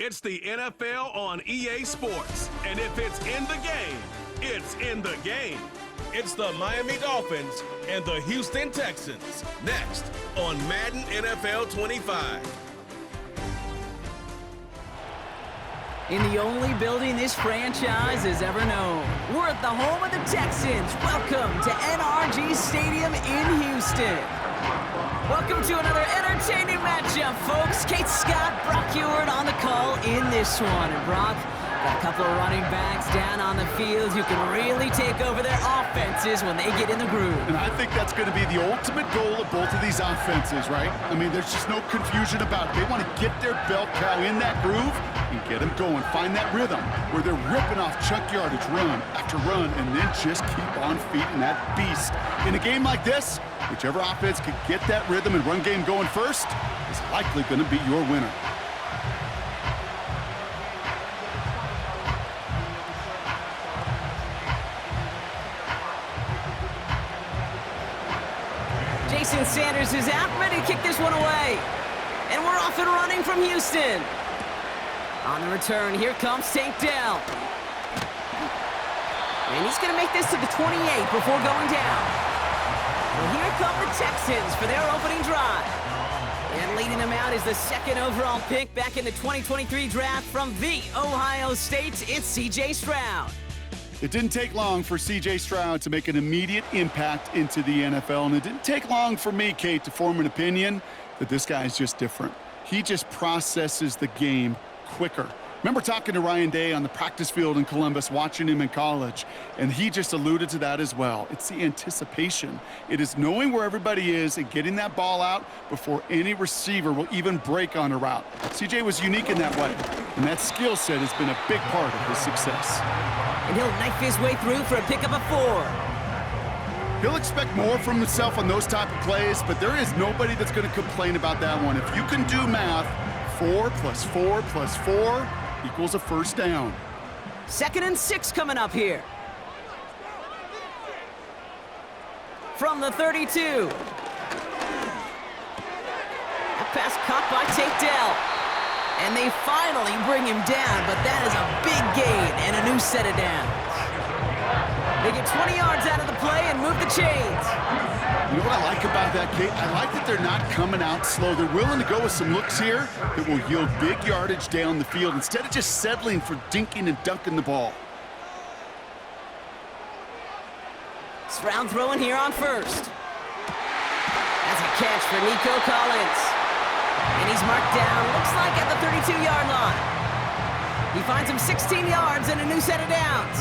It's the NFL on EA Sports, and if it's in the game, it's in the game. It's the Miami Dolphins and the Houston Texans, next on Madden NFL 25. In the only building this franchise has ever known, we're at the home of the Texans. Welcome to NRG Stadium in Houston. Welcome to another entertaining matchup, folks. Kate Scott, Brock Ewart on the call in this one. And Brock, got a couple of running backs down on the field who can really take over their offenses when they get in the groove. And I think that's going to be the ultimate goal of both of these offenses, right? I mean, there's just no confusion about it. They want to get their bell cow in that groove and get them going. Find that rhythm where they're ripping off chunk yardage run after run and then just keep on feeding that beast. In a game like this, whichever offense can get that rhythm and run game going first is likely going to be your winner. Jason Sanders is out, ready to kick this one away. And we're off and running from Houston. On the return, here comes Tank Dell. And he's going to make this to the 28 before going down. Well, here come the Texans for their opening drive. And leading them out is the second overall pick back in the 2023 draft from the Ohio State. It's C.J. Stroud. It didn't take long for C.J. Stroud to make an immediate impact into the NFL, and it didn't take long for me, Kate, to form an opinion that this guy is just different. He just processes the game quicker. Remember talking to Ryan Day on the practice field in Columbus, watching him in college, and he just alluded to that as well. It's the anticipation. It is knowing where everybody is and getting that ball out before any receiver will even break on a route. CJ was unique in that way, and that skill set has been a big part of his success. And he'll knife his way through for a pickup of 4. He'll expect more from himself on those type of plays, but there is nobody that's going to complain about that one. If you can do math, 4 plus 4 plus 4 equals a first down. 2nd and 6 coming up here. From the 32. A pass caught by Tank Dell. And they finally bring him down, but that is a big gain and a new set of downs. They get 20 yards out of the play and move the chains. You know what I like about that, Kate? I like that they're not coming out slow. They're willing to go with some looks here that will yield big yardage down the field instead of just settling for dinking and dunking the ball. Stroud throwing here on first. That's a catch for Nico Collins. And he's marked down, looks like at the 32-yard line. He finds him 16 yards and a new set of downs.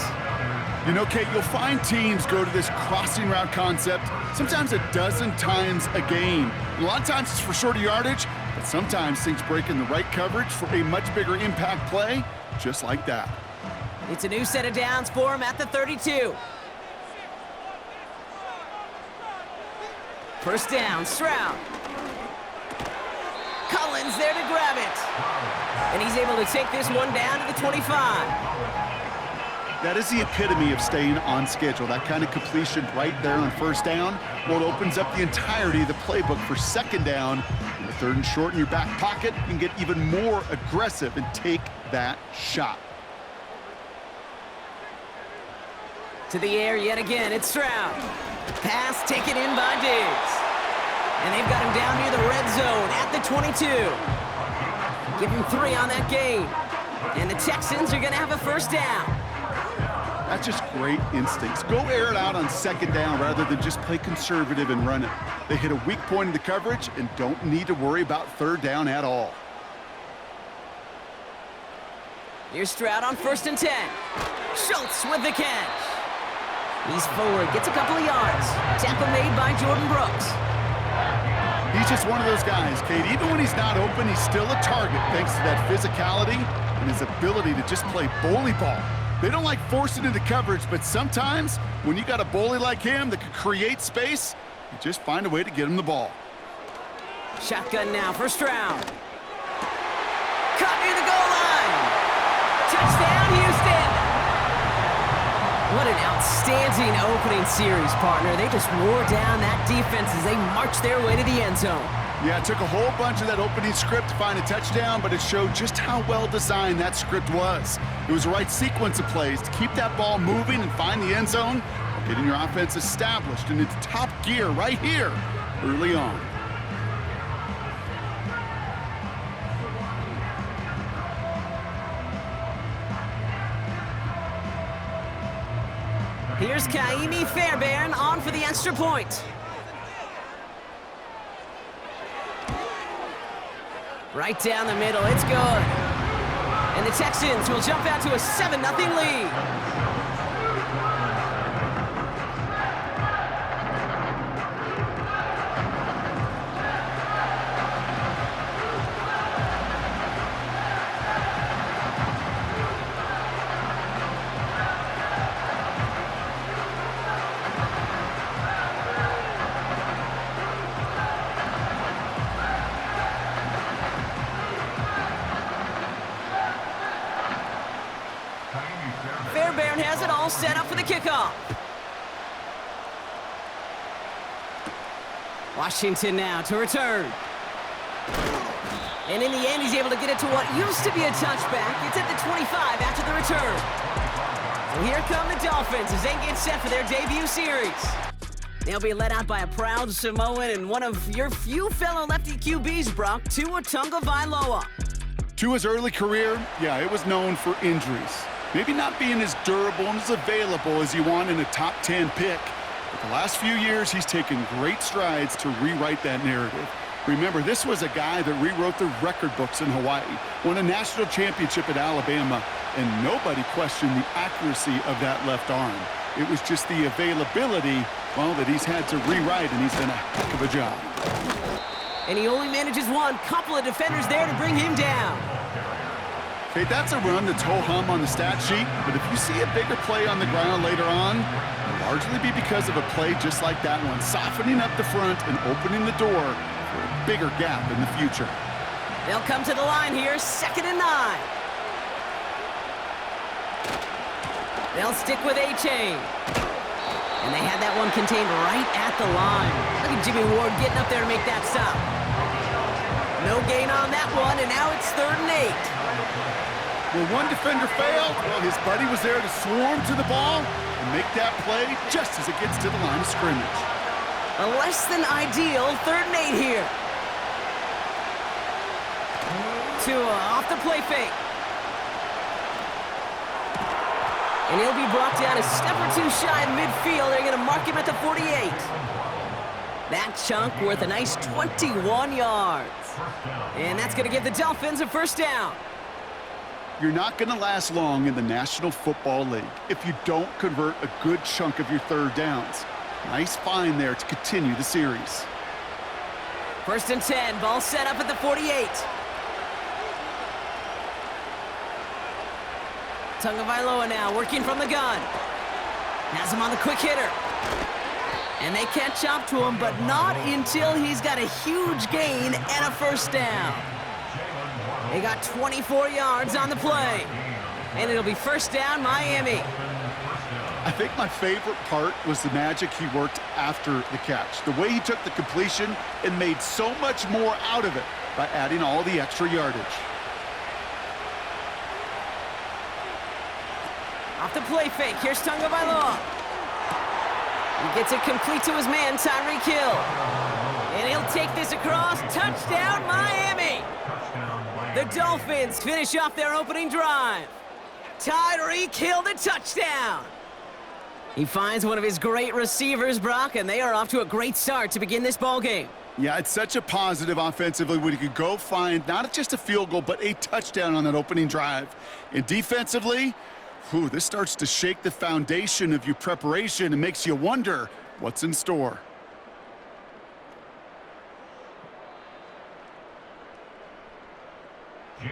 You know, Kate, you'll find teams go to this crossing route concept sometimes a dozen times a game. And a lot of times it's for shorter yardage, but sometimes things break in the right coverage for a much bigger impact play, just like that. It's a new set of downs for him at the 32. First down, Stroud. Collins there to grab it. And he's able to take this one down to the 25. That is the epitome of staying on schedule. That kind of completion right there on first down. Well, it opens up the entirety of the playbook for second down. In the 3rd and short in your back pocket, you can get even more aggressive and take that shot. To the air yet again, it's Stroud. Pass taken in by Diggs. And they've got him down near the red zone at the 22. Give him 3 on that game. And the Texans are going to have a first down. That's just great instincts. Go air it out on second down rather than just play conservative and run it. They hit a weak point in the coverage and don't need to worry about 3rd down at all. Here's Stroud on 1st and 10. Schultz with the catch. He's forward, gets a couple of yards. Tackle made by Jordan Brooks. He's just one of those guys, Kate. Even when he's not open, he's still a target thanks to that physicality and his ability to just play bully ball. They don't like forcing into coverage, but sometimes when you got a bully like him that can create space, you just find a way to get him the ball. Shotgun now for Stroud. Caught near the goal line. Touchdown, Houston. What an outstanding opening series, partner. They just wore down that defense as they marched their way to the end zone. Yeah, it took a whole bunch of that opening script to find a touchdown, but it showed just how well designed that script was. It was the right sequence of plays to keep that ball moving and find the end zone, while getting your offense established in its top gear right here early on. Here's Kaimi Fairbairn on for the extra point. Right down the middle, it's good. And the Texans will jump out to a 7-0 lead. Fairbairn has it all set up for the kickoff. Washington now to return. And in the end, he's able to get it to what used to be a touchback. It's at the 25 after the return. So here come the Dolphins as they get set for their debut series. They'll be led out by a proud Samoan and one of your few fellow lefty QBs, Brock, Tua Tagovailoa. Tua's early career, yeah, it was known for injuries. Maybe not being as durable and as available as you want in a top 10 pick. But the last few years, he's taken great strides to rewrite that narrative. Remember, this was a guy that rewrote the record books in Hawaii, won a national championship at Alabama, and nobody questioned the accuracy of that left arm. It was just the availability, well, that he's had to rewrite, and he's done a heck of a job. And he only manages one. Couple of defenders there to bring him down. Okay, that's a run that's ho-hum on the stat sheet, but if you see a bigger play on the ground later on, it'll largely be because of a play just like that one, softening up the front and opening the door for a bigger gap in the future. They'll come to the line here, 2nd and 9. They'll stick with A-Chain. And they had that one contained right at the line. Look at Jimmy Ward getting up there to make that stop. No gain on that one, and now it's 3rd and 8. Well, one defender failed. Well, his buddy was there to swarm to the ball and make that play just as it gets to the line of scrimmage. A less than ideal 3rd and 8 here. Tua off the play fake. And he'll be brought down a step or two shy of midfield. They're going to mark him at the 48. That chunk worth a nice 21 yards. And that's going to give the Dolphins a first down. You're not going to last long in the National Football League if you don't convert a good chunk of your third downs. Nice find there to continue the series. 1st and 10, ball set up at the 48. Tagovailoa now working from the gun. Has him on the quick hitter. And they catch up to him, but not until he's got a huge gain and a first down. They got 24 yards on the play. And it'll be first down, Miami. I think my favorite part was the magic he worked after the catch. The way he took the completion and made so much more out of it by adding all the extra yardage. Off the play fake, here's Tagovailoa. He gets it complete to his man, Tyreek Hill. And he'll take this across. Touchdown, Miami! The Dolphins finish off their opening drive. Tyreek Hill, the touchdown! He finds one of his great receivers, Brock, and they are off to a great start to begin this ballgame. Yeah, it's such a positive offensively when you could go find not just a field goal, but a touchdown on that opening drive. And defensively, this starts to shake the foundation of your preparation and makes you wonder what's in store.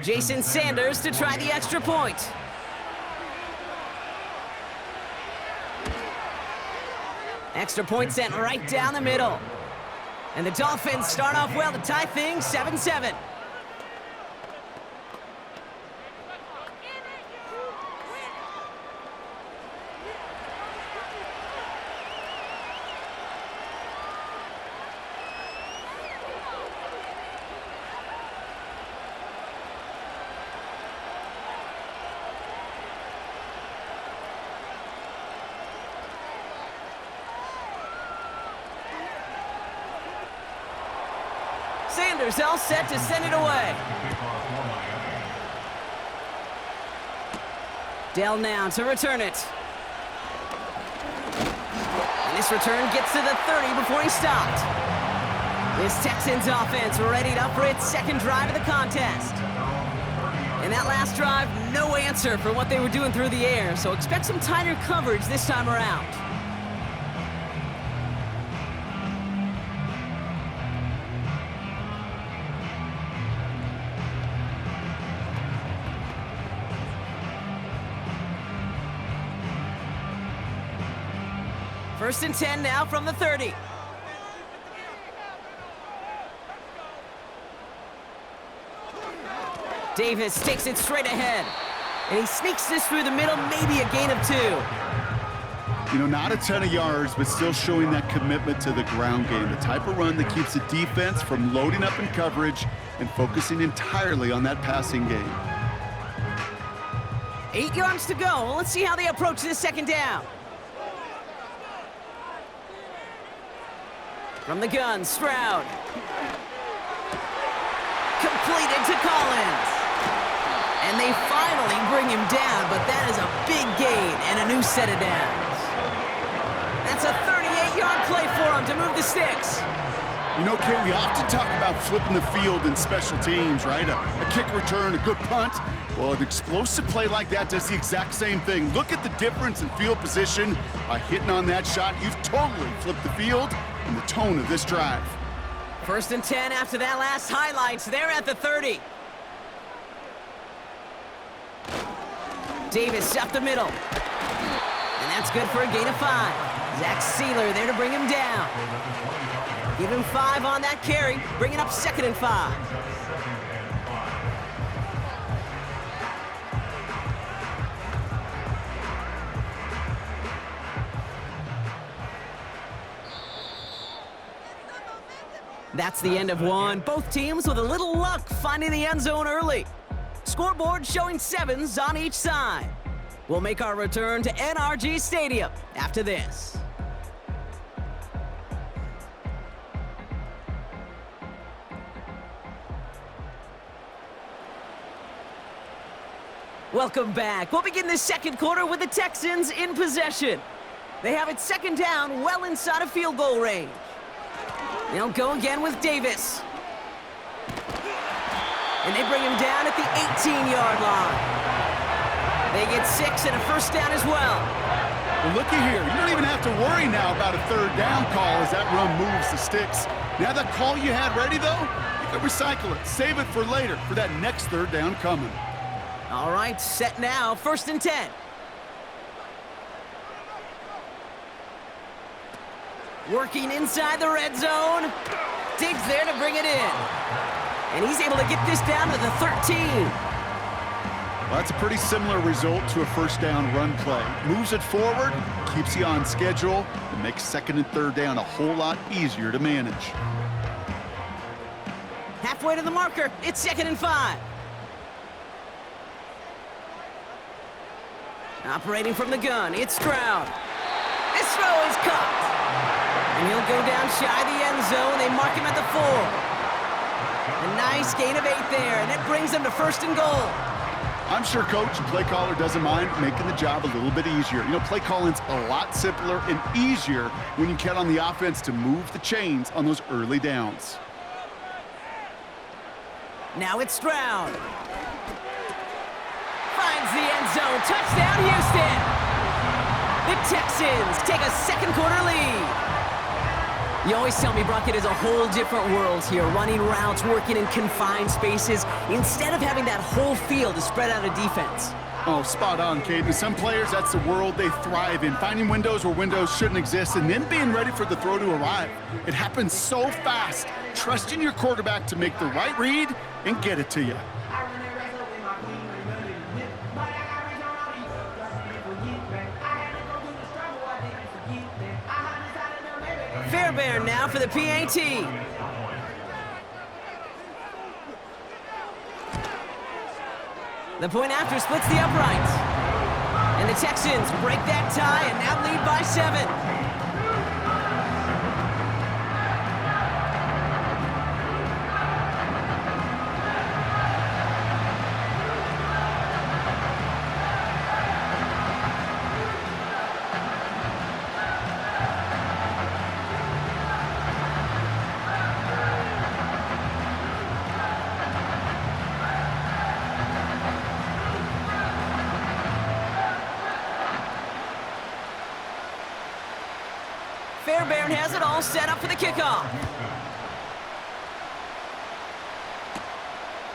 Jason Sanders to try the extra point. Extra point sent right down the middle. And the Dolphins start off well to tie things 7-7. defenders all set to send it away. Dell now to return it. And this return gets to the 30 before he stopped. This Texans offense readied up for its second drive of the contest. And that last drive, no answer for what they were doing through the air, so expect some tighter coverage this time around. First and 10 now from the 30. Davis takes it straight ahead. And he sneaks this through the middle, maybe a gain of 2. You know, not a ton of yards, but still showing that commitment to the ground game. The type of run that keeps the defense from loading up in coverage and focusing entirely on that passing game. 8 yards to go. Let's see how they approach this second down. From the gun, Stroud. Completed to Collins. And they finally bring him down, but that is a big gain and a new set of downs. That's a 38-yard play for him to move the sticks. You know, Kate, we often talk about flipping the field in special teams, right? A kick return, a good punt. Well, an explosive play like that does the exact same thing. Look at the difference in field position. By hitting on that shot, you've totally flipped the field and the tone of this drive. First and 10 after that last highlights. They're at the 30. Davis up the middle. And that's good for a gain of 5. Zach Sealer there to bring him down. Give him 5 on that carry, bringing up 2nd and 5. That's the end of one. Both teams with a little luck finding the end zone early. Scoreboard showing 7s on each side. We'll make our return to NRG Stadium after this. Welcome back. We'll begin the second quarter with the Texans in possession. They have it second down, well inside of field goal range. They'll go again with Davis. And they bring him down at the 18-yard line. They get 6 and a first down as well. Well, looky here. You don't even have to worry now about a third down call as that run moves the sticks. Now that call you had ready, though, you can recycle it. Save it for later for that next third down coming. All right, set now. First and 10. Working inside the red zone. Diggs there to bring it in. And he's able to get this down to the 13. Well, that's a pretty similar result to a first down run play. Moves it forward, keeps you on schedule, and makes second and third down a whole lot easier to manage. Halfway to the marker, it's 2nd and 5. Operating from the gun, it's Stroud. This throw is caught. And he'll go down shy of the end zone. They mark him at the 4. A nice gain of 8 there, and that brings them to 1st and goal. I'm sure coach and play caller doesn't mind making the job a little bit easier. You know, play calling's a lot simpler and easier when you count on the offense to move the chains on those early downs. Now it's Stroud. Finds the end zone. Touchdown, Houston. The Texans take a second quarter lead. You always tell me, Brock, it is a whole different world here, running routes, working in confined spaces, instead of having that whole field to spread out a defense. Oh, spot on, Kate. And some players, that's the world they thrive in, finding windows where windows shouldn't exist and then being ready for the throw to arrive. It happens so fast, trusting your quarterback to make the right read and get it to you. Fairbairn now for the PAT. The point after splits the uprights. And the Texans break that tie and now lead by 7. there. Barron has it all set up for the kickoff.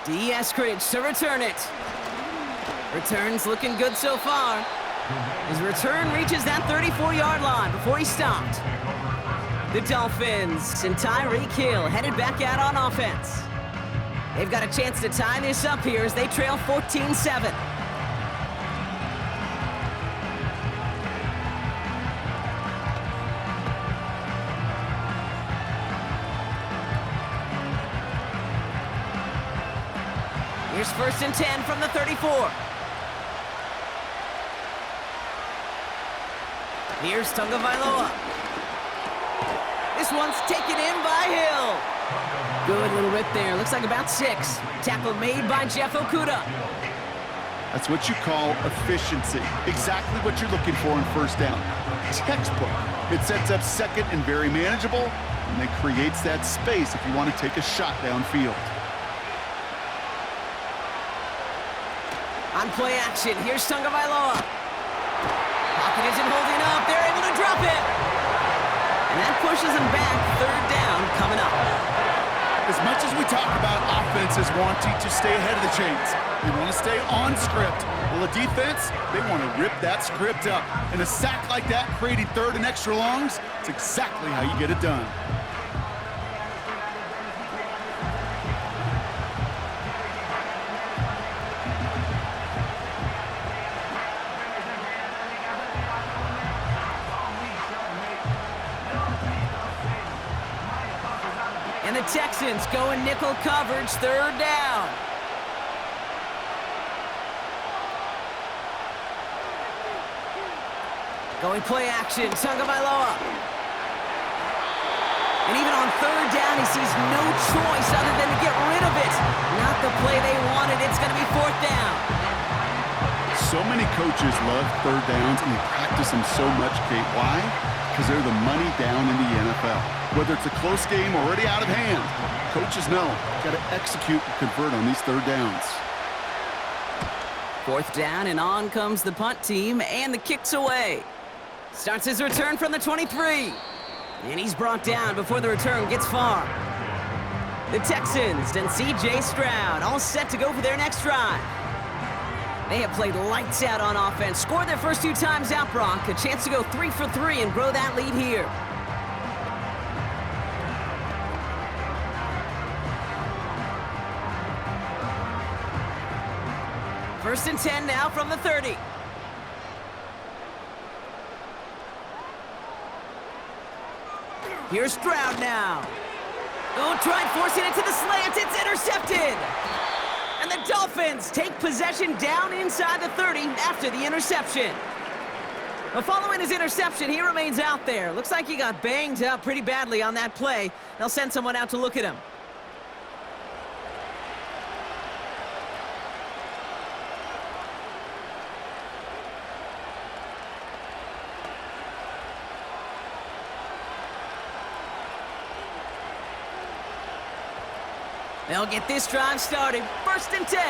D. Eskridge to return it. Return's looking good so far. His return reaches that 34-yard line before he stopped. The Dolphins and Tyreek Hill headed back out on offense. They've got a chance to tie this up here as they trail 14-7. Here's 1st and 10 from the 34. Here's Tagovailoa. This one's taken in by Hill. Good little rip there. Looks like about 6. Tackle made by Jeff Okudah. That's what you call efficiency. Exactly what you're looking for in 1st down. Textbook. It sets up 2nd and very manageable, and then creates that space if you want to take a shot downfield. On play action, here's Tagovailoa. Pocket isn't holding up. They're able to drop it. And that pushes him back. 3rd down coming up. As much as we talk about offenses wanting to stay ahead of the chains, they want to stay on script. Well, the defense, they want to rip that script up. And a sack like that, creating 3rd and extra longs, it's exactly how you get it done. And the Texans go in nickel coverage, 3rd down. Going play action, Tagovailoa. And even on 3rd down, he sees no choice other than to get rid of it. Not the play they wanted. It's going to be 4th down. So many coaches love 3rd downs, and they practice them so much, Kate. Why? Because they're the money down in the NFL. Whether it's a close game or already out of hand, coaches know got to execute and convert on these 3rd downs. 4th down, and on comes the punt team, and the kick's away. Starts his return from the 23. And he's brought down before the return gets far. The Texans and C.J. Stroud all set to go for their next drive. They have played lights out on offense, scored their first 2 times out, Brock. A chance to go 3 for 3 and grow that lead here. First and 10 now from the 30. Here's Stroud now. Oh, tried forcing it to the slant. It's intercepted. And the Dolphins take possession down inside the 30 after the interception. Well, following his interception, he remains out there. Looks like he got banged up pretty badly on that play. They'll send someone out to look at him. They'll get this drive started. 1st and 10.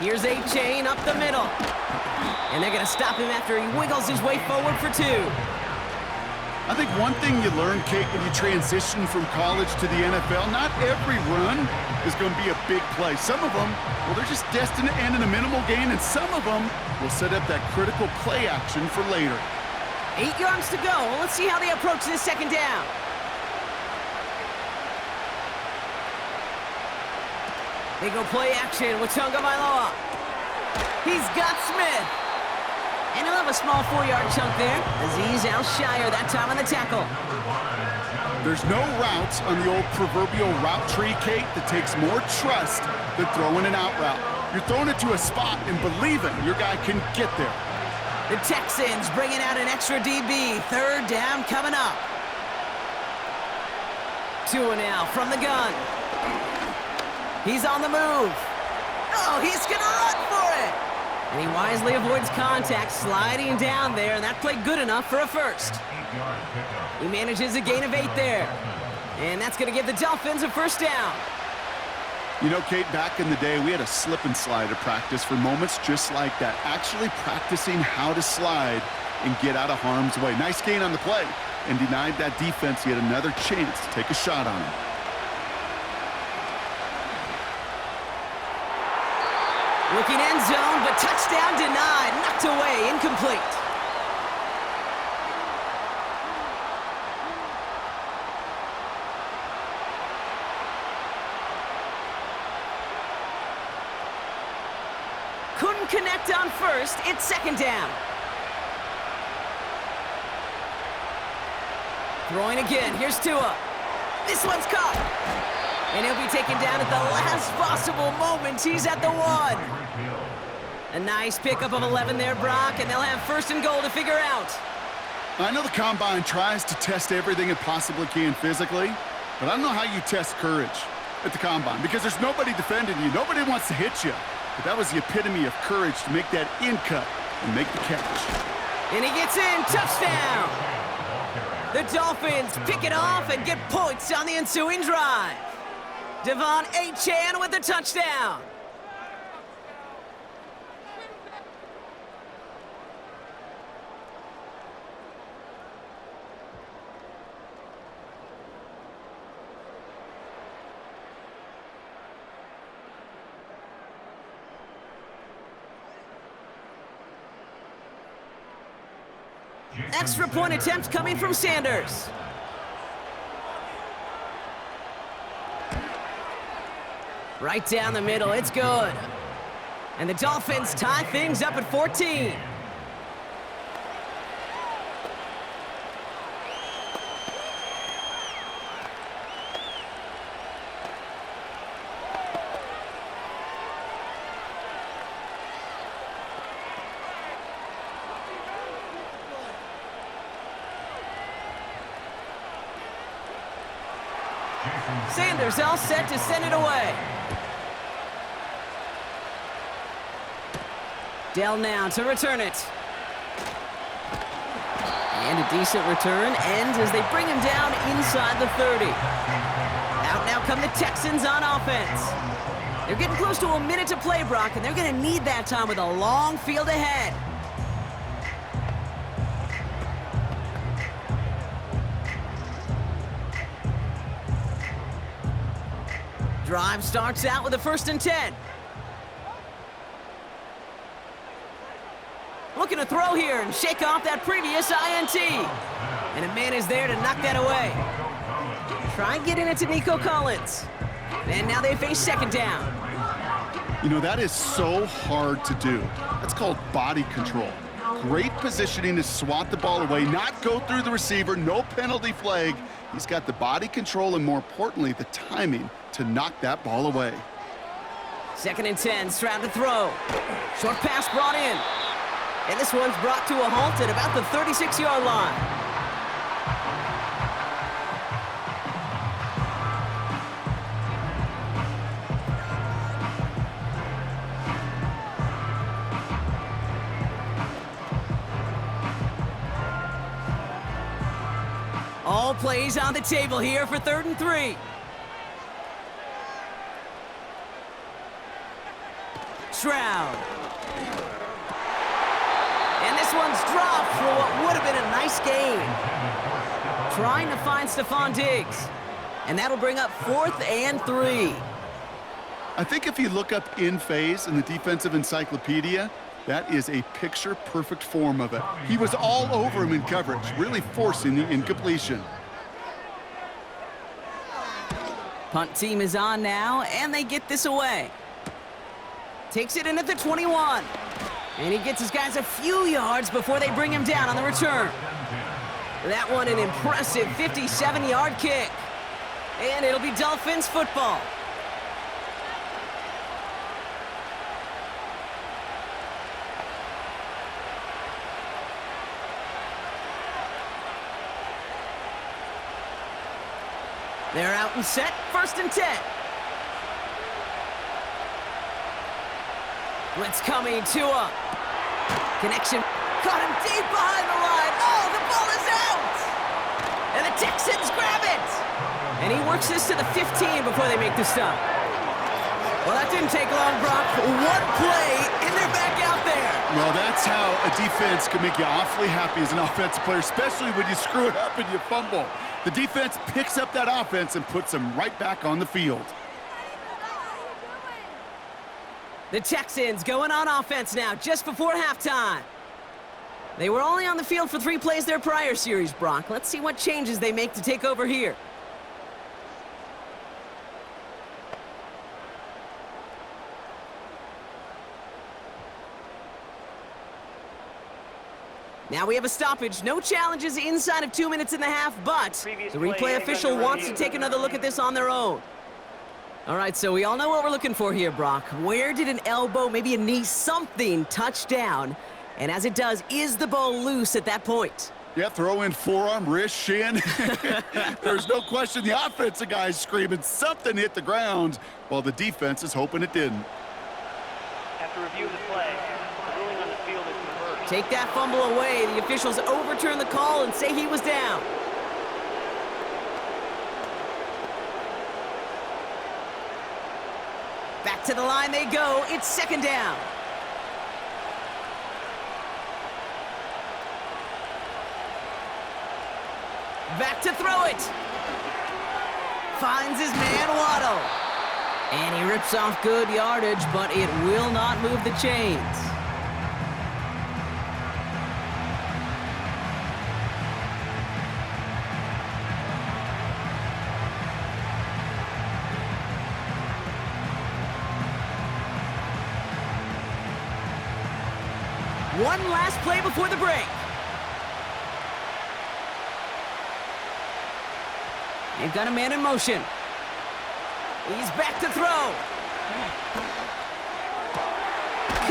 Here's A-Chain up the middle. And they're going to stop him after he wiggles his way forward for 2. I think one thing you learn, Kate, when you transition from college to the NFL, not every run is going to be a big play. Some of them, well, they're just destined to end in a minimal gain, and some of them will set up that critical play action for later. 8 yards to go. Well, let's see how they approach this 2nd down. They go play action with Tagovailoa. He's got Smith. And he'll have a small 4-yard chunk there as he's Alshire that time on the tackle. There's no routes on the old proverbial route tree, Kate, that takes more trust than throwing an out route. You're throwing it to a spot and believing your guy can get there. The Texans bringing out an extra DB. 3rd down coming up. Tua now from the gun. He's on the move. Oh, he's going to run for it. And he wisely avoids contact, sliding down there, and that played good enough for a 1st. He manages a gain of 8 there. And that's going to give the Dolphins a 1st down. You know, Kate, back in the day, we had a slip and slide at practice for moments just like that. Actually practicing how to slide and get out of harm's way. Nice gain on the play, and denied that defense yet another chance to take a shot on him. Looking end zone, but touchdown denied. Knocked away, incomplete. Couldn't connect on first. It's second down. Throwing again. Here's Tua. This one's caught. And he'll be taken down at the last possible moment. He's at the 1. A nice pickup of 11 there, Brock, and they'll have first and goal to figure out. I know the Combine tries to test everything it possibly can physically, but I don't know how you test courage at the Combine because there's nobody defending you. Nobody wants to hit you. But that was the epitome of courage to make that in cut and make the catch. And he gets in. Touchdown! The Dolphins pick it off and get points on the ensuing drive. Devon Achane with the touchdown. Extra point attempt coming from Sanders. Right down the middle, it's good. And the Dolphins tie things up at 14. Sanders all set to send it away. Dell now to return it. And a decent return ends as they bring him down inside the 30. Out now come the Texans on offense. They're getting close to a minute to play, Brock, and they're going to need that time with a long field ahead. Drive starts out with a 1st and 10. Looking to throw here and shake off that previous INT. And a man is there to knock that away. Try getting it to Nico Collins. And now they face second down. You know, that is so hard to do. That's called body control. Great positioning to swat the ball away, not go through the receiver, no penalty flag. He's got the body control and, more importantly, the timing to knock that ball away. 2nd and 10, Stroud to throw. Short pass brought in. And this one's brought to a halt at about the 36-yard line. All plays on the table here for 3rd and 3. Stroud. And this one's dropped for what would have been a nice gain. Trying to find Stephon Diggs. And that'll bring up 4th and 3. I think if you look up in phase in the defensive encyclopedia, that is a picture-perfect form of it. He was all over him in coverage, really forcing the incompletion. Punt team is on now, and they get this away. Takes it in at the 21. And he gets his guys a few yards before they bring him down on the return. That one an impressive 57-yard kick. And it'll be Dolphins football. They're out and set, 1st and 10. Blitz coming, Tua. Connection, caught him deep behind the line. Oh, the ball is out! And the Texans grab it! And he works this to the 15 before they make the stop. Well, that didn't take long, Brock. One play, and they're back out there. Well, that's how a defense can make you awfully happy as an offensive player, especially when you screw it up and you fumble. The defense picks up that offense and puts them right back on the field. The Texans going on offense now, just before halftime. They were only on the field for 3 plays their prior series, Brock. Let's see what changes they make to take over here. Now we have a stoppage. No challenges inside of 2 minutes and a half, but the replay official wants to take another look at this on their own. All right, so we all know what we're looking for here, Brock. Where did an elbow, maybe a knee, something touch down? And as it does, is the ball loose at that point? Yeah, throw in forearm, wrist, shin. There's no question the offensive guy's screaming something hit the ground while the defense is hoping it didn't. After review of the play, the ruling on the field is reversed. Take that fumble away. The officials overturn the call and say he was down. Back to the line they go. It's second down. Back to throw it. Finds his man Waddle. And he rips off good yardage, but it will not move the chains. One last play before the break. They've got a man in motion. He's back to throw.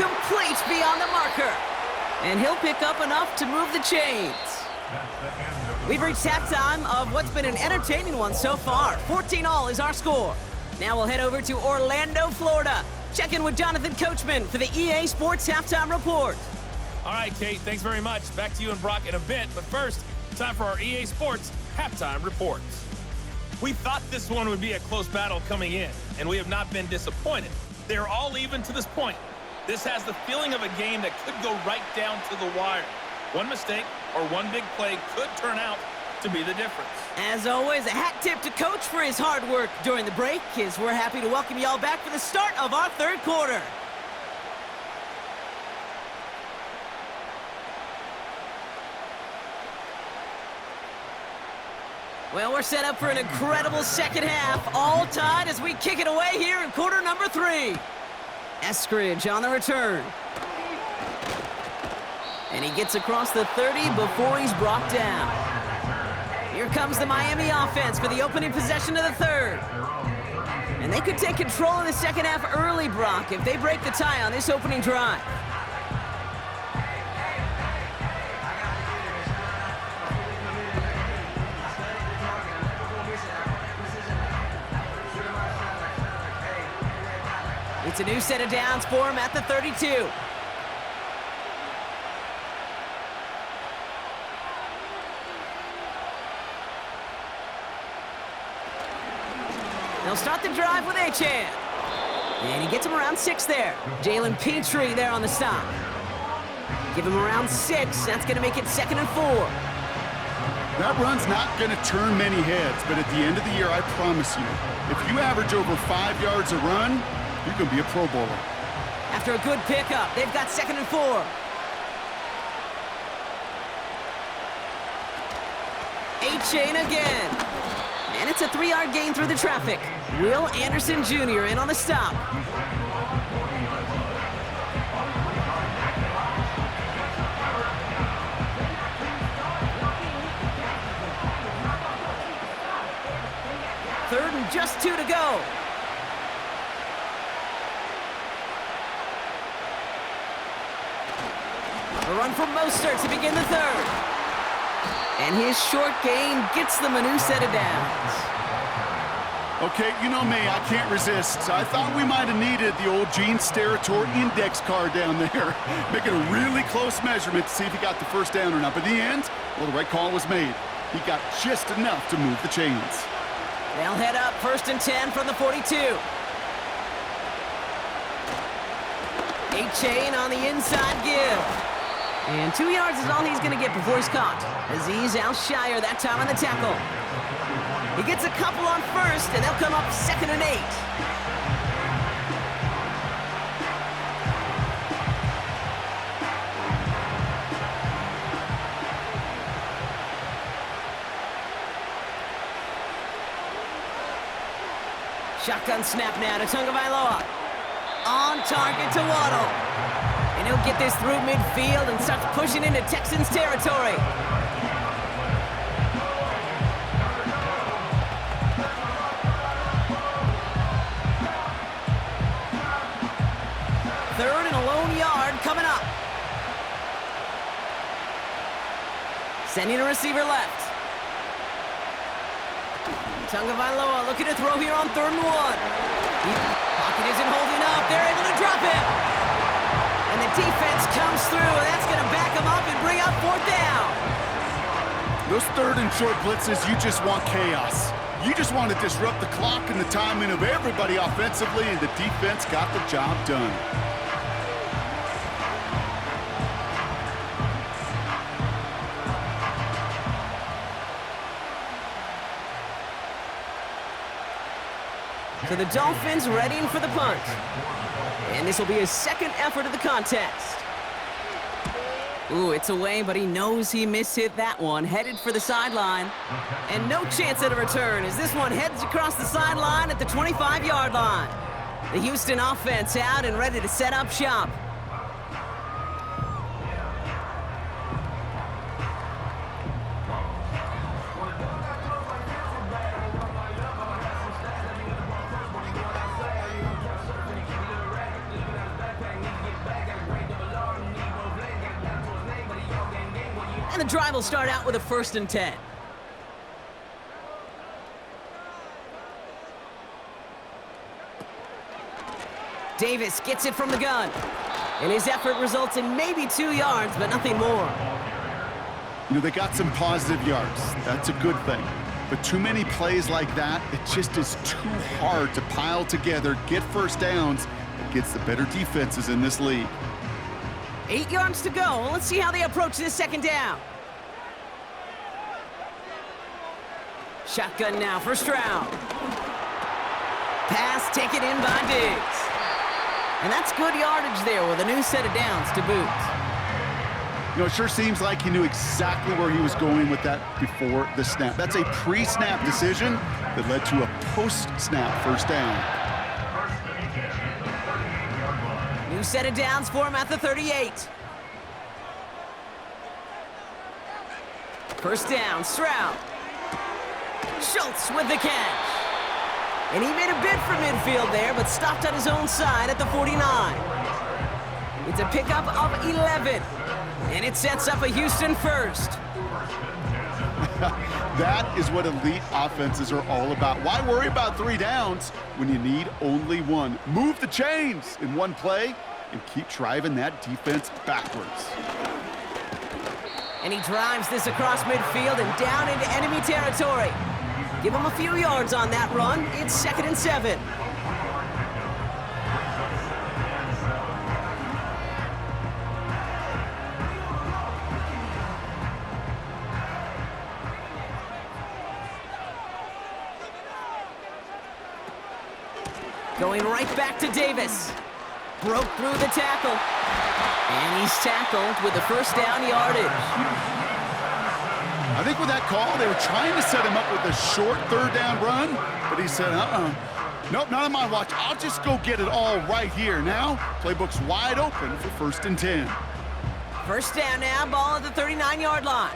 Complete beyond the marker. And he'll pick up enough to move the chains. We've reached halftime of what's been an entertaining one so far. 14-all is our score. Now we'll head over to Orlando, Florida. Check in with Jonathan Coachman for the EA Sports Halftime Report. All right, Kate, thanks very much. Back to you and Brock in a bit. But first, time for our EA Sports Halftime Reports. We thought this one would be a close battle coming in, and we have not been disappointed. They are all even to this point. This has the feeling of a game that could go right down to the wire. One mistake or one big play could turn out to be the difference. As always, a hat tip to Coach for his hard work during the break, as we're happy to welcome you all back for the start of our third quarter. Well, we're set up for an incredible second half, all tied as we kick it away here in quarter number 3. Eskridge on the return. And he gets across the 30 before he's brought down. Here comes the Miami offense for the opening possession of the third. And they could take control of the second half early, Brock, if they break the tie on this opening drive. It's a new set of downs for him at the 32. They'll start the drive with Achane. And he gets him around 6 there. Jalen Petrie there on the stop. Give him around 6. That's going to make it 2nd and 4. That run's not going to turn many heads, but at the end of the year, I promise you, if you average over 5 yards a run, you can be a Pro Bowler. After a good pickup, they've got 2nd and 4. Achane again. And it's a 3-yard gain through the traffic. Will Anderson Jr. in on the stop. Third and just 2 to go. A run from Mostert to begin the third. And his short gain gets them a new set of downs. Okay, you know me, I can't resist. I thought we might have needed the old Gene Steratore index card down there, making a really close measurement to see if he got the first down or not. But in the end, well, the right call was made. He got just enough to move the chains. They'll head up 1st and 10 from the 42. A-chain on the inside give. And 2 yards is all he's going to get before he's caught. Aziz Al-Shire that time on the tackle. He gets a couple on first, and they'll come up 2nd and 8. Shotgun snap now to Tagovailoa. On target to Waddle. And he'll get this through midfield and starts pushing into Texans territory. Third and a lone yard coming up. Sending a receiver left. Tagovailoa looking to throw here on 3rd and 1. Pocket isn't holding up. They're able to drop him. And the defense comes through. That's going to back him up and bring up 4th down. Those 3rd and short blitzes, you just want chaos. You just want to disrupt the clock and the timing of everybody offensively, and the defense got the job done. So the Dolphins readying for the punt. And this will be his 2nd effort of the contest. Ooh, it's away, but he knows he mishit that one. Headed for the sideline. And no chance at a return as this one heads across the sideline at the 25-yard line. The Houston offense out and ready to set up shop. And the drive will start out with a 1st and 10. Davis gets it from the gun. And his effort results in maybe 2 yards, but nothing more. You know, they got some positive yards. That's a good thing. But too many plays like that, it just is too hard to pile together, get 1st downs against the better defenses in this league. 8 yards to go. Let's see how they approach this 2nd down. Shotgun now for Stroud. Pass taken in by Diggs. And that's good yardage there with a new set of downs to boot. You know, it sure seems like he knew exactly where he was going with that before the snap. That's a pre-snap decision that led to a post-snap 1st down. New set of downs for him at the 38. 1st down, Stroud. Schultz with the catch. And he made a bid for midfield there, but stopped on his own side at the 49. It's a pickup of 11. And it sets up a Houston 1st. That is what elite offenses are all about. Why worry about 3 downs when you need only 1? Move the chains in one play and keep driving that defense backwards. And he drives this across midfield and down into enemy territory. Give him a few yards on that run. It's 2nd and 7. Going right back to Davis. Broke through the tackle. And he's tackled with the 1st down yardage. I think with that call, they were trying to set him up with a short 3rd down run, but he said, nope, not on my watch. I'll just go get it all right here. Now, playbook's wide open for 1st and 10. 1st down now, ball at the 39-yard line.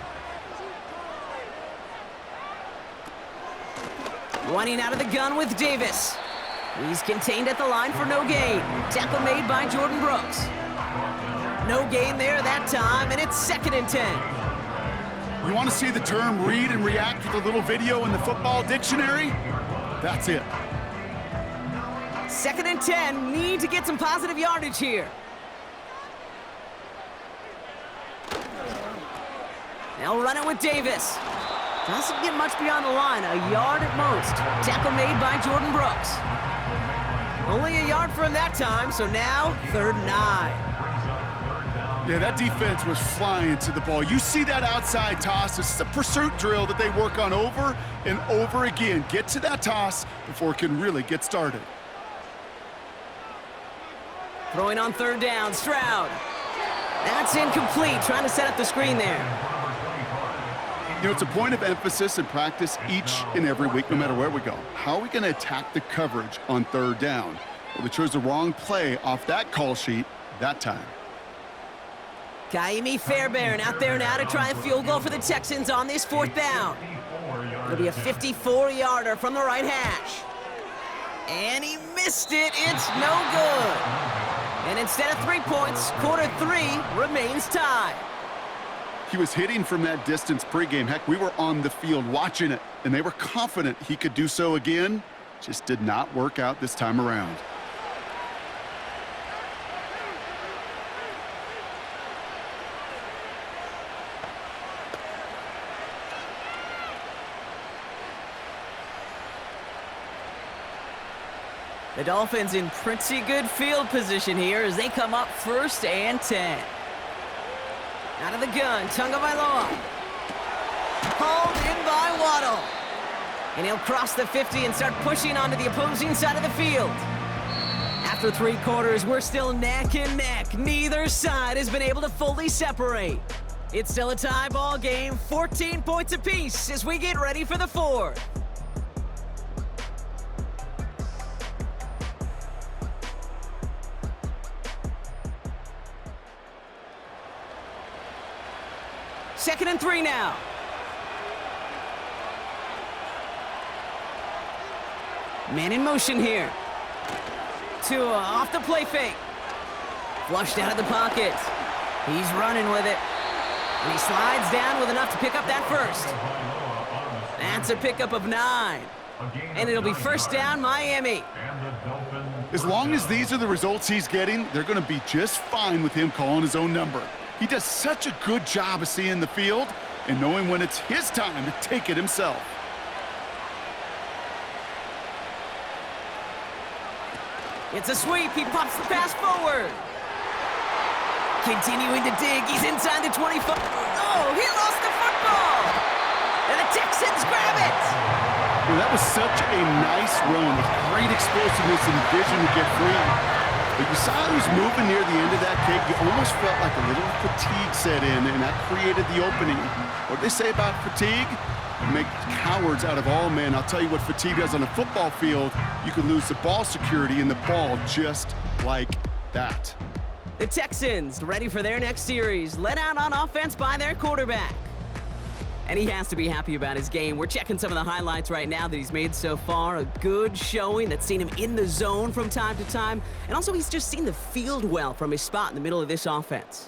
Running out of the gun with Davis. He's contained at the line for no gain. Tackle made by Jordan Brooks. No gain there that time, and it's 2nd and 10. You want to see the term read and react with a little video in the football dictionary? That's it. 2nd and 10, need to get some positive yardage here. They'll run it with Davis. Doesn't get much beyond the line, a yard at most. Tackle made by Jordan Brooks. Only a yard for him that time, so now 3rd and 9. Yeah, that defense was flying to the ball. You see that outside toss. This is a pursuit drill that they work on over and over again. Get to that toss before it can really get started. Throwing on 3rd down, Stroud. That's incomplete, trying to set up the screen there. You know, it's a point of emphasis in practice each and every week, no matter where we go. How are we going to attack the coverage on 3rd down? Well, they chose the wrong play off that call sheet that time. Kaimi Fairbairn out there now to try a field goal for the Texans on this 4th down. It'll be a 54-yarder from the right hash. And he missed it. It's no good. And instead of 3 points, quarter 3 remains tied. He was hitting from that distance pregame. Heck, we were on the field watching it, and they were confident he could do so again. Just did not work out this time around. The Dolphins in pretty good field position here as they come up 1st and 10. Out of the gun, Tagovailoa. Hauled in by Waddle. And he'll cross the 50 and start pushing onto the opposing side of the field. After 3 quarters, we're still neck and neck. Neither side has been able to fully separate. It's still a tie ball game, 14 points apiece as we get ready for the 4th. Second and 3 now. Man in motion here. Tua off the play fake. Flushed out of the pocket. He's running with it. And he slides down with enough to pick up that first. That's a pickup of 9. And it'll be 1st down, Miami. As long as these are the results he's getting, they're going to be just fine with him calling his own number. He does such a good job of seeing the field and knowing when it's his time to take it himself. It's a sweep. He pops the pass forward. Continuing to dig. He's inside the 25. Oh, he lost the football. And the Texans grab it. Well, that was such a nice run with great explosiveness and vision to get free. But you saw he was moving near the end of that kick. You almost felt like a little fatigue set in, and that created the opening. What do they say about fatigue? Make cowards out of all men. I'll tell you what fatigue does on a football field. You can lose the ball security and the ball just like that. The Texans ready for their next series, led out on offense by their quarterback. And he has to be happy about his game. We're checking some of the highlights right now that he's made so far. A good showing that's seen him in the zone from time to time. And also he's just seen the field well from his spot in the middle of this offense.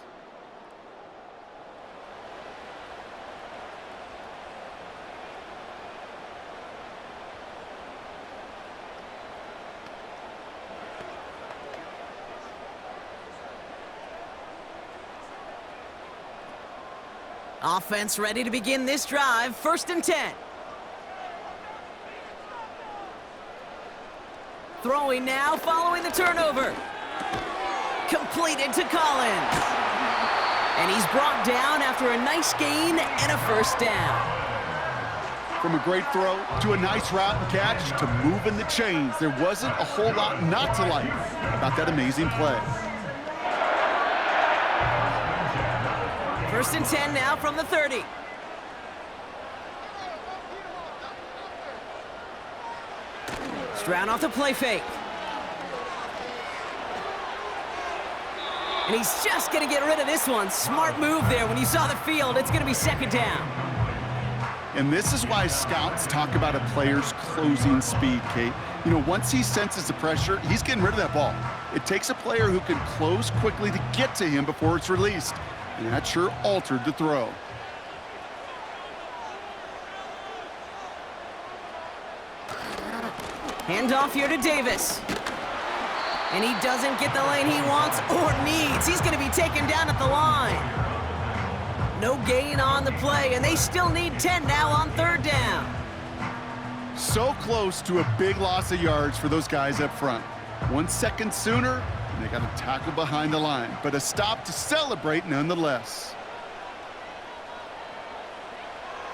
Offense ready to begin this drive. 1st and 10. Throwing now, following the turnover. Completed to Collins. And he's brought down after a nice gain and a 1st down. From a great throw to a nice route and catch to moving the chains. There wasn't a whole lot not to like about that amazing play. 1st and 10 now from the 30. Stroud off the play fake. And he's just going to get rid of this one. Smart move there. When you saw the field, it's going to be 2nd down. And this is why scouts talk about a player's closing speed, Kate. You know, once he senses the pressure, he's getting rid of that ball. It takes a player who can close quickly to get to him before it's released. And that sure altered the throw. Handoff here to Davis. And he doesn't get the lane he wants or needs. He's going to be taken down at the line. No gain on the play, and they still need 10 now on 3rd down. So close to a big loss of yards for those guys up front. 1 second sooner, and they got a tackle behind the line, but a stop to celebrate nonetheless.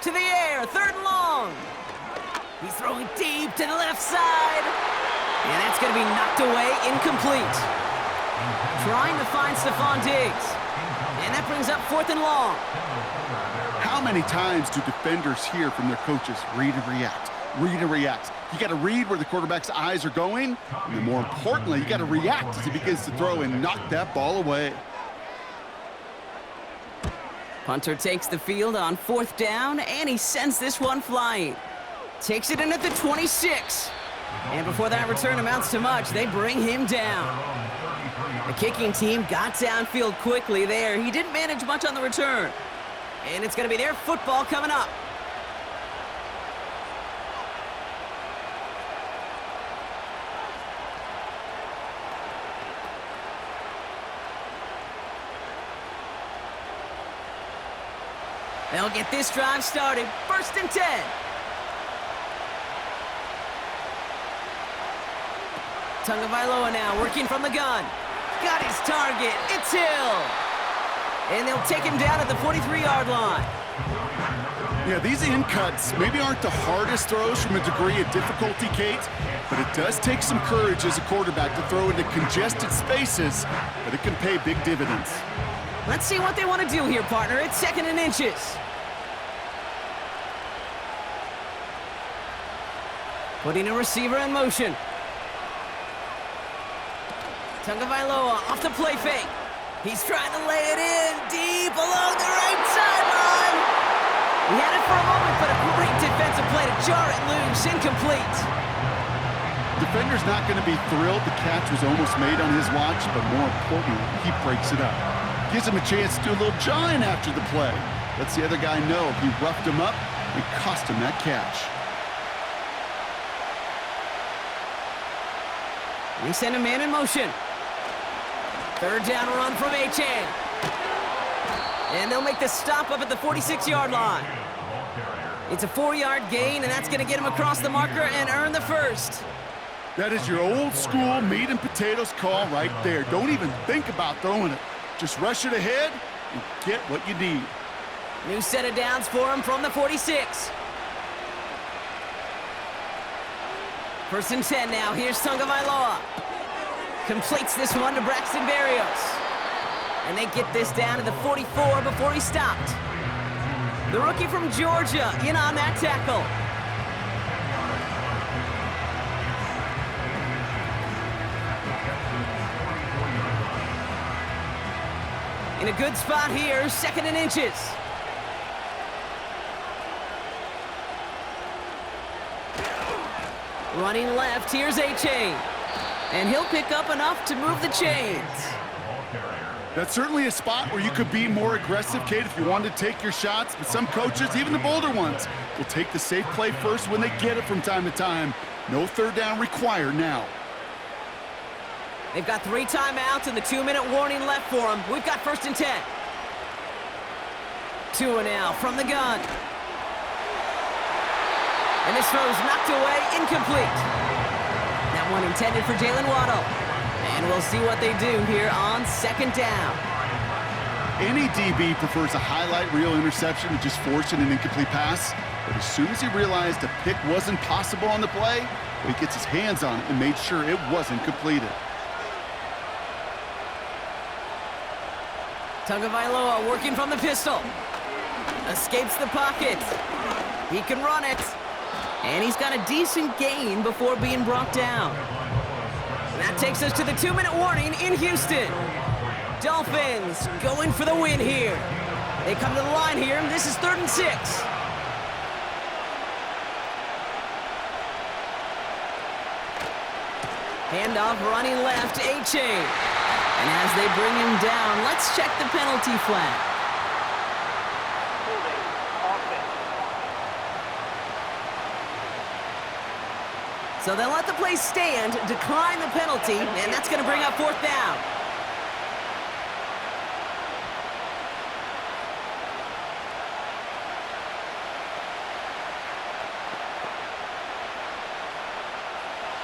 To the air, 3rd and long. He's throwing deep to the left side. And that's going to be knocked away, incomplete. Trying to find Stephon Diggs. And that brings up 4th and long. How many times do defenders hear from their coaches, read and react, read and react? You got to read where the quarterback's eyes are going, and then more importantly, you got to react as he begins to throw and knock that ball away. Punter takes the field on 4th down, and he sends this one flying. Takes it in at the 26. And before that return amounts to much, they bring him down. The kicking team got downfield quickly there. He didn't manage much on the return. And it's going to be their football coming up. They'll get this drive started. 1st and 10. Tagovailoa now working from the gun. Got his target. It's Hill. And they'll take him down at the 43-yard line. Yeah, these in cuts maybe aren't the hardest throws from a degree of difficulty, Kate, but it does take some courage as a quarterback to throw into congested spaces, but it can pay big dividends. Let's see what they want to do here, partner. It's 2nd and inches. Putting a receiver in motion. Tagovailoa off the play fake. He's trying to lay it in deep along the right sideline. He had it for a moment, but a great defensive play to jar it loose. Incomplete. Defender's not going to be thrilled the catch was almost made on his watch, but more importantly, he breaks it up. Gives him a chance to do a little jawing after the play. Lets the other guy know he roughed him up and cost him that catch. They send a man in motion. 3rd down run from Achane. And they'll make the stop up at the 46-yard line. It's a 4-yard gain, and that's going to get him across the marker and earn the 1st. That is your old school meat and potatoes call right there. Don't even think about throwing it. Just rush it ahead and get what you need. New set of downs for him from the 46. 1st and 10 now. Here's Tagovailoa. Completes this one to Braxton Berrios. And they get this down to the 44 before he stopped. The rookie from Georgia in on that tackle. In a good spot here, 2nd and inches. Running left, here's Achane. And he'll pick up enough to move the chains. That's certainly a spot where you could be more aggressive, Kate, if you wanted to take your shots. But some coaches, even the bolder ones, will take the safe play first when they get it from time to time. No 3rd down required now. They've got 3 timeouts and the 2-minute warning left for them. We've got 1st and 10. Tua now from the gun. And this throw's knocked away, incomplete. That one intended for Jalen Waddle. And we'll see what they do here on 2nd down. Any DB prefers a highlight reel interception to just forcing an incomplete pass. But as soon as he realized a pick wasn't possible on the play, he gets his hands on it and made sure it wasn't completed. Tagovailoa working from the pistol. Escapes the pocket. He can run it. And he's got a decent gain before being brought down. That takes us to the 2-minute warning in Houston. Dolphins going for the win here. They come to the line here, and this is 3rd and 6. Handoff running left, Achane. And as they bring him down, let's check the penalty flag. Holding offense. So they'll let the play stand, decline the penalty, and that's going to bring up 4th down.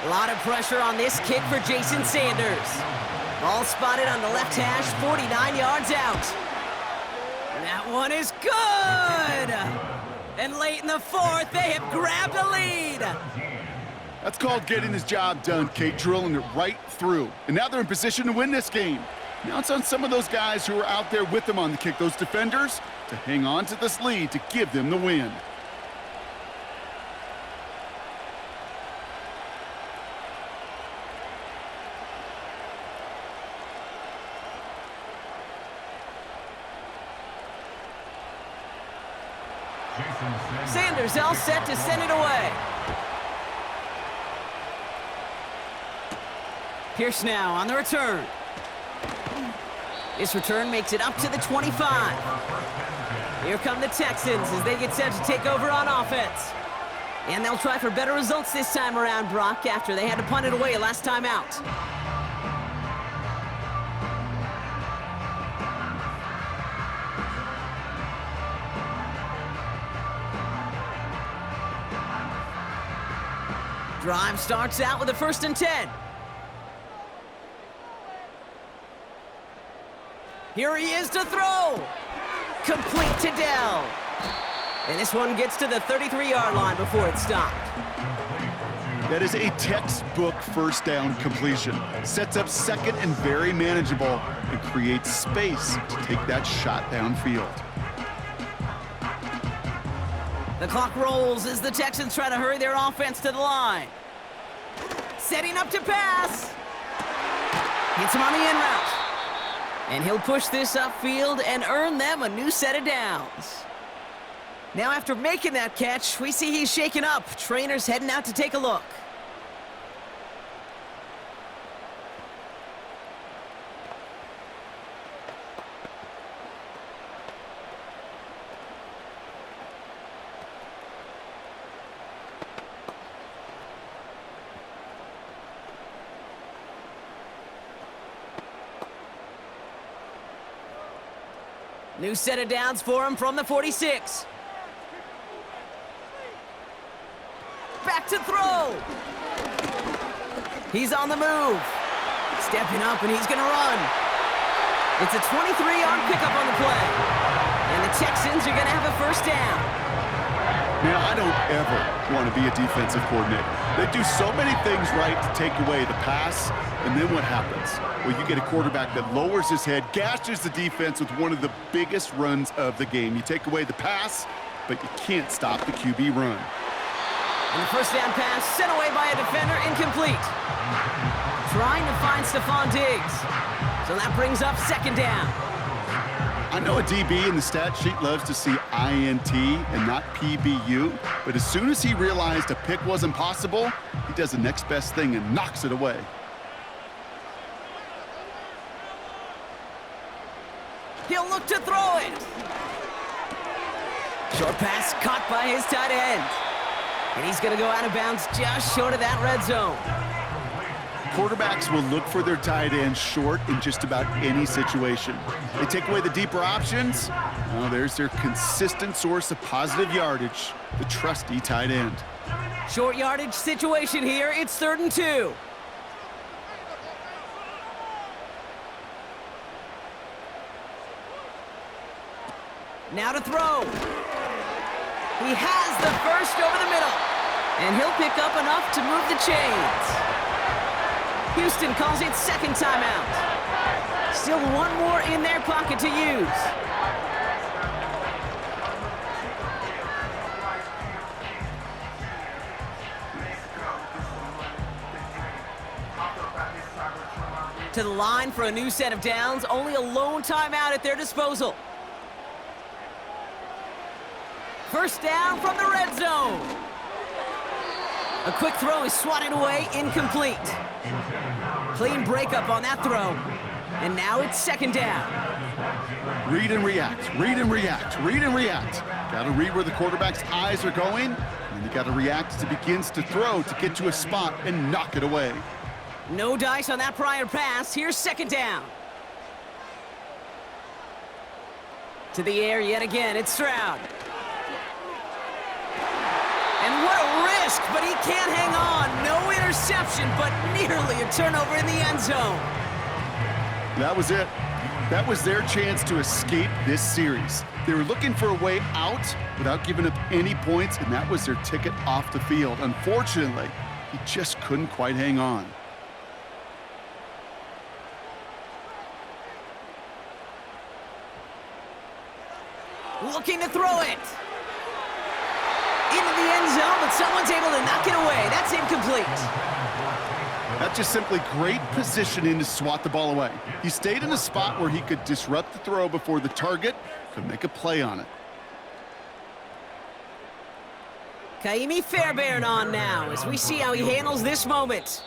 A lot of pressure on this kick for Jason Sanders. Ball spotted on the left hash, 49 yards out. That one is good! And late in the fourth, they have grabbed the lead. That's called getting his job done, Kate, drilling it right through. And now they're in position to win this game. Now it's on some of those guys who are out there with them on the kick, those defenders, to hang on to this lead to give them the win. Sanders all set to send it away. Pierce now on the return. This return makes it up to the 25. Here come the Texans as they get set to take over on offense. And they'll try for better results this time around, Brock, after they had to punt it away last time out. Drive starts out with a 1st and 10. Here he is to throw. Complete to Dell. And this one gets to the 33-yard line before it's stopped. That is a textbook 1st down completion. Sets up second and very manageable and creates space to take that shot downfield. The clock rolls as the Texans try to hurry their offense to the line. Setting up to pass. Hits him on the in route. And he'll push this upfield and earn them a new set of downs. Now after making that catch, we see he's shaken up. Trainer's heading out to take a look. New set of downs for him from the 46. Back to throw. He's on the move. Stepping up, and he's going to run. It's a 23-yard pickup on the play. And the Texans are going to have a 1st down. Now, I don't ever want to be a defensive coordinator. They do so many things right to take away the pass, and then what happens? Well, you get a quarterback that lowers his head, gashes the defense with one of the biggest runs of the game. You take away the pass, but you can't stop the QB run. And the 1st down pass sent away by a defender, incomplete. Trying to find Stephon Diggs. So that brings up 2nd down. I know a DB in the stat sheet loves to see INT and not PBU, but as soon as he realized a pick wasn't possible, he does the next best thing and knocks it away. He'll look to throw it. Short pass caught by his tight end. And he's going to go out of bounds just short of that red zone. Quarterbacks will look for their tight end short in just about any situation. They take away the deeper options. Well, there's their consistent source of positive yardage, the trusty tight end. Short yardage situation here. It's 3rd and 2. Now to throw. He has the 1st over the middle. And he'll pick up enough to move the chains. Houston calls it 2nd timeout. Still one more in their pocket to use. To the line for a new set of downs. Only a lone timeout at their disposal. 1st down from the red zone. A quick throw is swatted away, incomplete. Clean breakup on that throw. And now it's 2nd down. Read and react, read and react, read and react. Got to read where the quarterback's eyes are going, and you got to react as he begins to throw to get to a spot and knock it away. No dice on that prior pass. Here's 2nd down. To the air yet again. It's Stroud. And what a risk, but he can't hang on. No interception, but nearly a turnover in the end zone. That was it. That was their chance to escape this series. They were looking for a way out without giving up any points, and that was their ticket off the field. Unfortunately, he just couldn't quite hang on. Looking to throw it. Into the end zone, but someone's able to knock it away. That's incomplete. That's just simply great positioning to swat the ball away. He stayed in a spot where he could disrupt the throw before the target could make a play on it. Kaimi Fairbairn on now as we see how he handles this moment.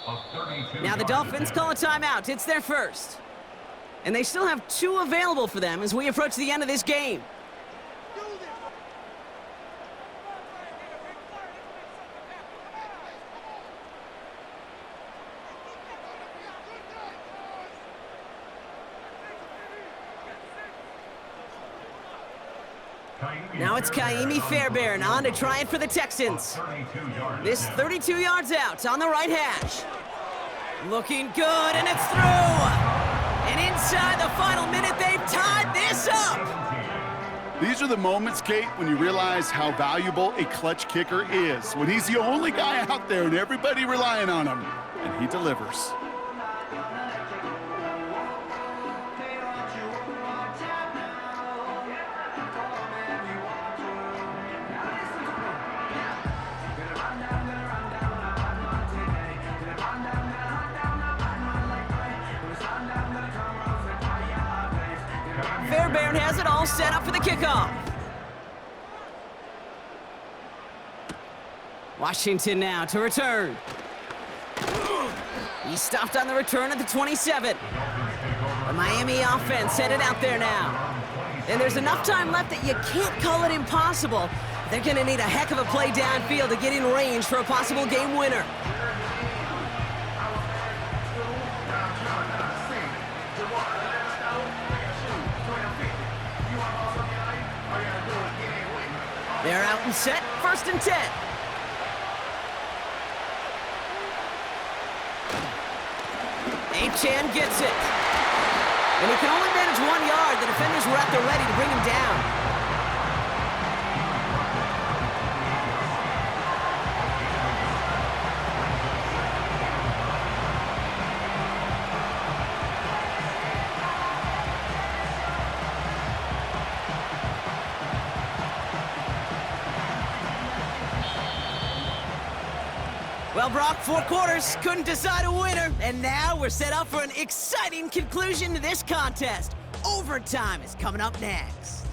Now the Dolphins call a timeout. It's their first. And they still have 2 available for them as we approach the end of this game. Now it's Kaimi Fairbairn on to try it for the Texans. This 32 yards out on the right hash. Looking good, and it's through. And inside the final minute, they've tied this up. These are the moments, Kate, when you realize how valuable a clutch kicker is. When he's the only guy out there and everybody relying on him, and he delivers. Fairbairn has it all set up for the kickoff. Washington now to return. He stopped on the return at the 27. The Miami offense headed out there now. And there's enough time left that you can't call it impossible. They're going to need a heck of a play downfield to get in range for a possible game winner. They're out and set, 1st and 10. Achane gets it. And he can only manage 1 yard. The defenders were at the ready to bring him down. Well, Brock, 4 quarters, couldn't decide a winner, and now we're set up for an exciting conclusion to this contest. Overtime is coming up next.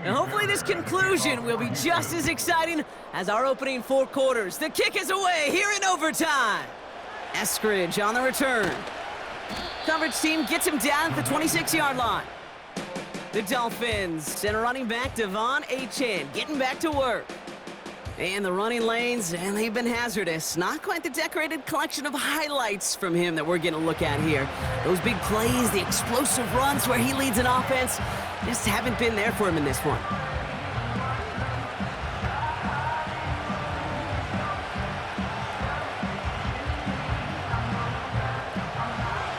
And hopefully this conclusion will be just as exciting as our opening 4 quarters. The kick is away here in overtime. Eskridge on the return. Coverage team gets him down at the 26-yard line. The Dolphins send a running back, Devon Achane, getting back to work. And the running lanes, and they've been hazardous. Not quite the decorated collection of highlights from him that we're going to look at here. Those big plays, the explosive runs where he leads an offense, just haven't been there for him in this one.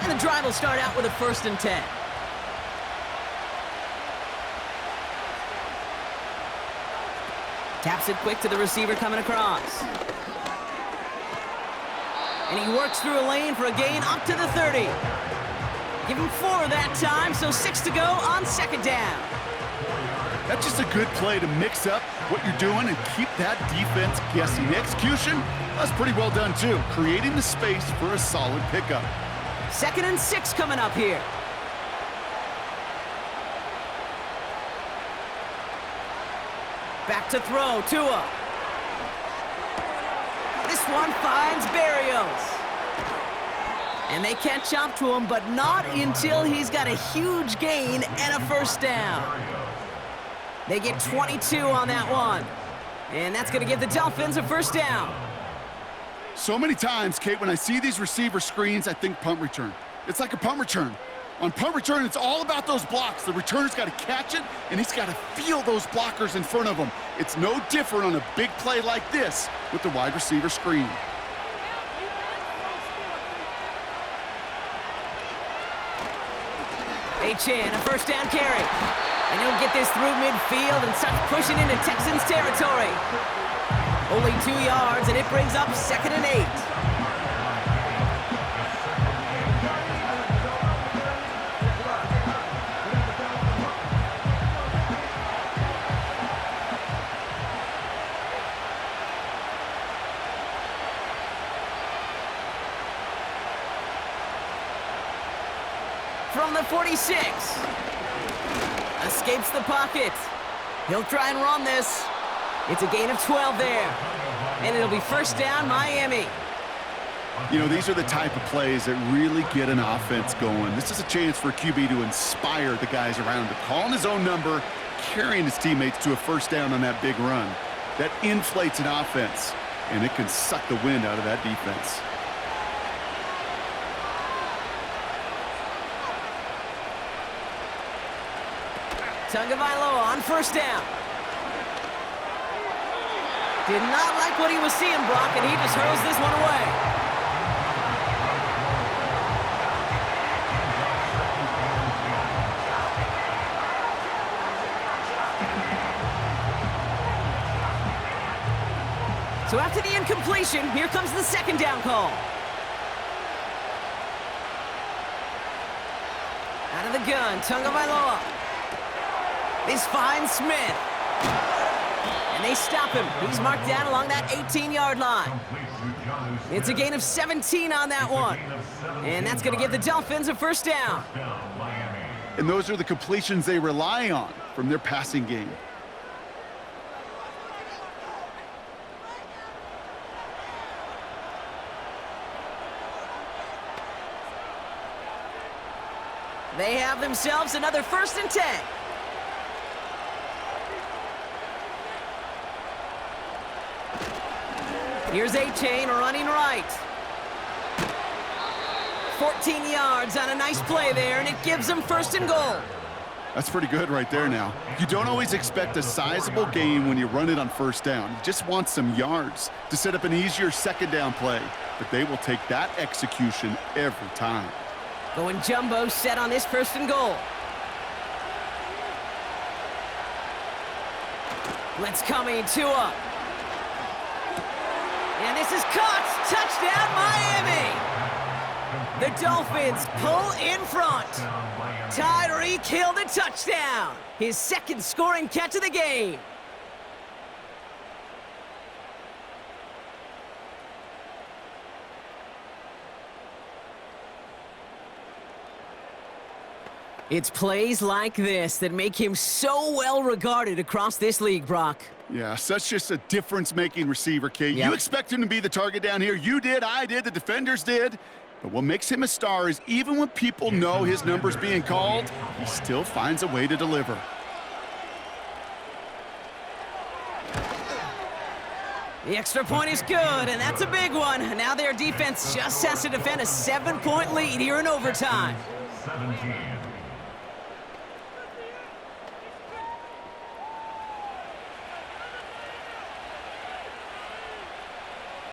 And the drive will start out with a 1st and 10. Taps it quick to the receiver coming across. And he works through a lane for a gain up to the 30. Give him 4 that time, so 6 to go on 2nd down. That's just a good play to mix up what you're doing and keep that defense guessing. The execution, that's pretty well done too, creating the space for a solid pickup. 2nd and 6 coming up here. Back to throw, Tua. This one finds Barrios. And they catch up to him, but not until he's got a huge gain and a first down. They get 22 on that one. And that's going to give the Dolphins a first down. So many times, Kate, when I see these receiver screens, I think punt return. It's like a punt return. On punt return, it's all about those blocks. The returner's got to catch it, and he's got to feel those blockers in front of him. It's no different on a big play like this with the wide receiver screen. Achane, a first down carry. And he'll get this through midfield and starts pushing into Texans territory. Only 2 yards, and it brings up 2nd and 8. From the 46. Escapes the pocket. He'll try and run this. It's a gain of 12 there. And it'll be first down, Miami. You know, these are the type of plays that really get an offense going. This is a chance for a QB to inspire the guys around him. Calling his own number, carrying his teammates to a first down on that big run. That inflates an offense, and it can suck the wind out of that defense. Tagovailoa on first down. Did not like what he was seeing, Brock, and he just hurls this one away. So after the incompletion, here comes the 2nd down call. Out of the gun, Tagovailoa. This finds Smith. And they stop him. He's marked down along that 18-yard line. It's a gain of 17 on that one. And that's going to give the Dolphins a first down. And those are the completions they rely on from their passing game. They have themselves another 1st and 10. Here's Achane running right. 14 yards on a nice play there, and it gives them 1st and goal. That's pretty good right there now. You don't always expect a sizable gain when you run it on first down. You just want some yards to set up an easier 2nd down play, but they will take that execution every time. Going jumbo set on this 1st and goal. Blitz coming, Tua. And this is caught. Touchdown, Miami. The Dolphins pull in front. Tyreek Hill the touchdown. His 2nd scoring catch of the game. It's plays like this that make him so well regarded across this league, Brock. Yeah, such just a difference-making receiver, Kate. Yep. You expect him to be the target down here. You did, I did, the defenders did. But what makes him a star is even when people know his number's being called, he still finds a way to deliver. The extra point is good, and that's a big one. Now their defense just has to defend a 7-point lead here in overtime. 17.